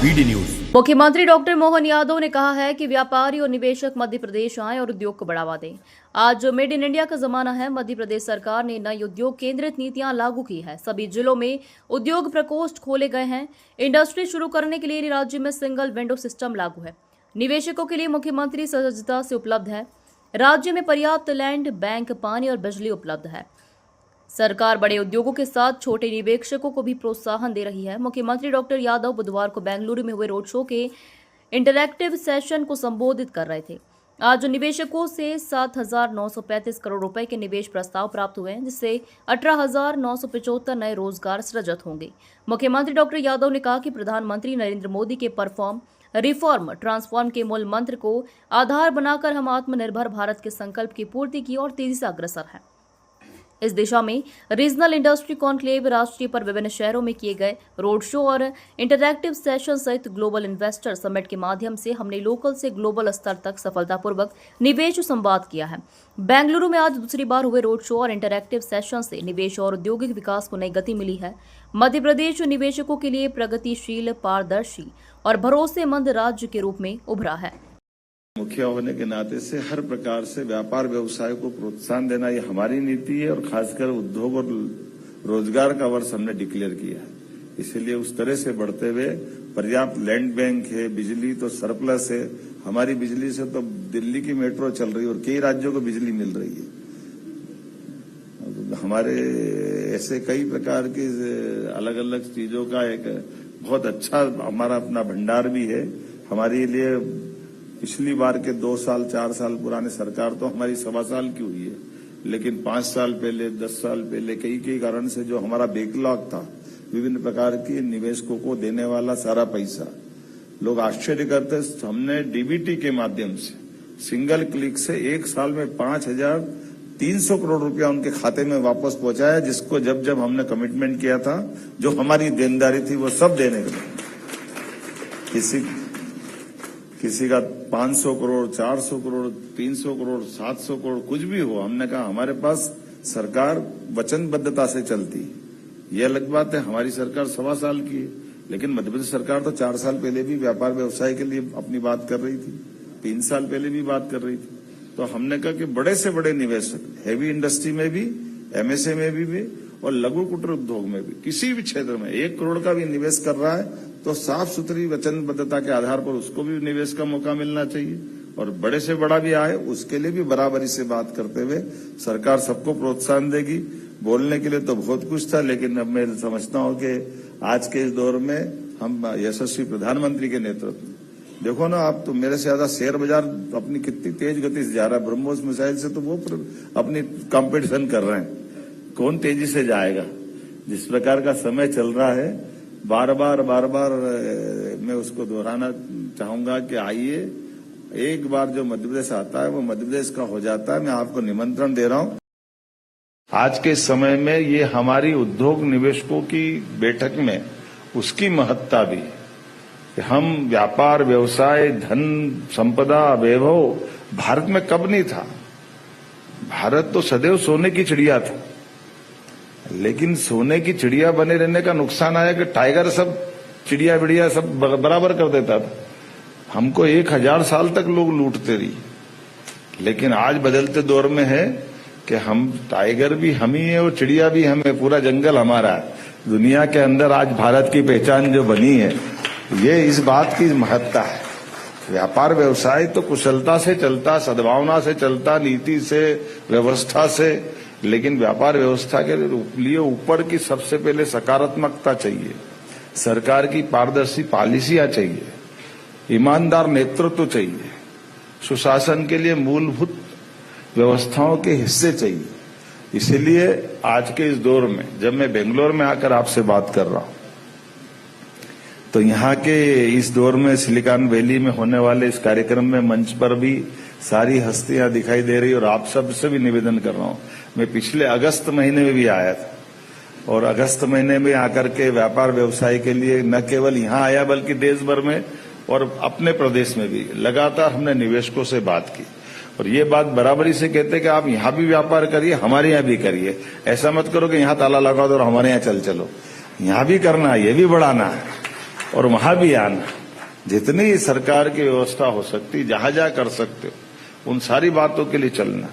BD news. मुख्यमंत्री doctor Mohan Yadav ने कहा है कि व्यापारी और निवेशक मध्य प्रदेश आएं और उद्योग को बढ़ावा दें। आज मेड इन इंडिया का जमाना है। मध्य प्रदेश सरकार ने नई उद्योग केंद्रित नीतियां लागू की है। सभी जिलों में उद्योग प्रकोष्ठ खोले गए हैं। इंडस्ट्री शुरू करने के लिए राज्य में सिंगल विंडो सिस्टम लागू है। निवेशकों के लिए मुख्यमंत्री सहजता से उपलब्ध है। राज्य में पर्याप्त लैंड, बैंक, पानी और बिजली उपलब्ध है। सरकार बड़े उद्योगों के साथ छोटे निवेशकों को भी प्रोत्साहन दे रही है। मुख्यमंत्री डॉक्टर यादव बुधवार को बेंगलुरु में हुए रोड शो के इंटरैक्टिव सेशन को संबोधित कर रहे थे। आज निवेशकों से 7,935 करोड़ रुपए के निवेश प्रस्ताव प्राप्त हुए हैं, जिससे 18,975 नए रोजगार सृजित होंगे। मुख्यमंत्री डॉक्टर यादव ने कहा कि प्रधानमंत्री नरेंद्र मोदी के परफॉर्म, रिफॉर्म, ट्रांसफॉर्म के मूल मंत्र को आधार बनाकर हम आत्मनिर्भर भारत के संकल्प की पूर्ति की ओर तेजी से अग्रसर हैं। इस दिशा में रीजनल इंडस्ट्री कॉन्क्लेव, राष्ट्रीय पर विभिन्न शहरों में किए गए रोड शो और इंटरैक्टिव सेशन सहित ग्लोबल इन्वेस्टर समिट के माध्यम से हमने लोकल से ग्लोबल स्तर तक सफलतापूर्वक निवेश संवाद किया है। बेंगलुरु में आज दूसरी बार हुए रोड शो और इंटरैक्टिव सेशन से निवेश और औद्योगिक विकास को नई गति मिली है। मध्य प्रदेश निवेशकों के लिए प्रगतिशील, पारदर्शी और भरोसेमंद राज्य के रूप में उभरा है। मुखिया होने के नाते से हर प्रकार से व्यापार व्यवसाय को प्रोत्साहन देना ये हमारी नीति है और खासकर उद्योग और रोजगार का वर्ष हमने डिक्लेयर किया है। इसीलिए उस तरह से बढ़ते हुए पर्याप्त लैंड बैंक है, बिजली तो सरप्लस है। हमारी बिजली से तो दिल्ली की मेट्रो चल रही है और कई राज्यों को बिजली मिल रही है। हमारे ऐसे कई प्रकार की अलग अलग चीजों का एक बहुत अच्छा हमारा अपना भंडार भी है। हमारे लिए पिछली बार के 2 साल 4 साल पुराने सरकार तो हमारी 1.25 साल की हुई है, लेकिन 5 साल पहले, 10 साल पहले कई कारण से जो हमारा बैकलॉग था, विभिन्न प्रकार की निवेशकों को देने वाला सारा पैसा, लोग आश्चर्य करते, हमने डीबीटी के माध्यम से सिंगल क्लिक से 1 साल में 5,300 करोड़ रुपया उनके खाते में वापस पहुंचाया, जिसको जब हमने कमिटमेंट किया था, जो हमारी देनदारी थी वो सब देने के। किसी का 500 करोड़, 400 करोड़, 300 करोड़, 700 करोड़, कुछ भी हो, हमने कहा हमारे पास सरकार वचनबद्धता से चलती। ये अलग बात है, हमारी सरकार 1.25 साल की है, लेकिन मध्य प्रदेश सरकार तो 4 साल पहले भी व्यापार व्यवसाय के लिए अपनी बात कर रही थी, 3 साल पहले भी बात कर रही थी। तो हमने कहा कि बड़े से बड़े निवेशक, हैवी इंडस्ट्री में भी, एमएसएमई भी और लघु कुटीर उद्योग में भी, किसी भी क्षेत्र में 1 करोड़ का भी निवेश कर रहा है तो साफ सुथरी वचनबद्धता के आधार पर उसको भी निवेश का मौका मिलना चाहिए, और बड़े से बड़ा भी आए उसके लिए भी बराबरी से बात करते हुए सरकार सबको प्रोत्साहन देगी। बोलने के लिए तो बहुत कुछ था, लेकिन अब मैं समझता हूं कि आज के इस दौर में हम यशस्वी प्रधानमंत्री के नेतृत्व, देखो ना आप, तो मेरे से ज्यादा शेयर बाजार अपनी कितनी तेज गति से जा रहा है। ब्रह्मोस मिसाइल से तो वो अपनी कंपटीशन कर रहे हैं, कौन तेजी से जाएगा। जिस प्रकार का समय चल रहा है, बार बार मैं उसको दोहराना चाहूंगा कि आइए, एक बार जो मध्य प्रदेश आता है वो मध्य प्रदेश का हो जाता है। मैं आपको निमंत्रण दे रहा हूं। आज के समय में ये हमारी उद्योग निवेशकों की बैठक में उसकी महत्ता भी, कि हम व्यापार, व्यवसाय, धन, संपदा, वैभव भारत में कब नहीं था। भारत तो सदैव सोने की चिड़िया था, लेकिन सोने की चिड़िया बने रहने का नुकसान आया कि टाइगर सब चिड़िया बिड़िया सब बराबर कर देता था। हमको 1000 साल तक लोग लूटते रही, लेकिन आज बदलते दौर में है कि हम टाइगर भी हम ही है और चिड़िया भी हम है, पूरा जंगल हमारा है। दुनिया के अंदर आज भारत की पहचान जो बनी है, ये इस बात की महत्ता है। व्यापार व्यवसाय तो कुशलता से चलता, सद्भावना से चलता, नीति से, व्यवस्था से, लेकिन व्यापार व्यवस्था के लिए ऊपर की सबसे पहले सकारात्मकता चाहिए, सरकार की पारदर्शी पॉलिसियां चाहिए, ईमानदार नेतृत्व चाहिए, सुशासन के लिए मूलभूत व्यवस्थाओं के हिस्से चाहिए। इसीलिए आज के इस दौर में जब मैं बेंगलोर में आकर आपसे बात कर रहा हूं, तो यहाँ के इस दौर में सिलिकॉन वैली में होने वाले इस कार्यक्रम में मंच पर भी सारी हस्तियां दिखाई दे रही, और आप सबसे भी निवेदन कर रहा हूं। मैं पिछले अगस्त महीने में भी आया था, और अगस्त महीने में आकर के व्यापार व्यवसाय के लिए न केवल यहाँ आया बल्कि देश भर में और अपने प्रदेश में भी लगातार हमने निवेशकों से बात की, और ये बात बराबरी से कहते कि आप यहाँ भी व्यापार करिए, हमारे यहाँ भी करिए। ऐसा मत करो कि यहाँ ताला लगा दो और हमारे यहाँ चलो। यहाँ भी करना है, ये भी बढ़ाना है। और वहां भी आना, जितनी सरकार की व्यवस्था हो सकती, जहां जहां कर सकते हो, उन सारी बातों के लिए चलना।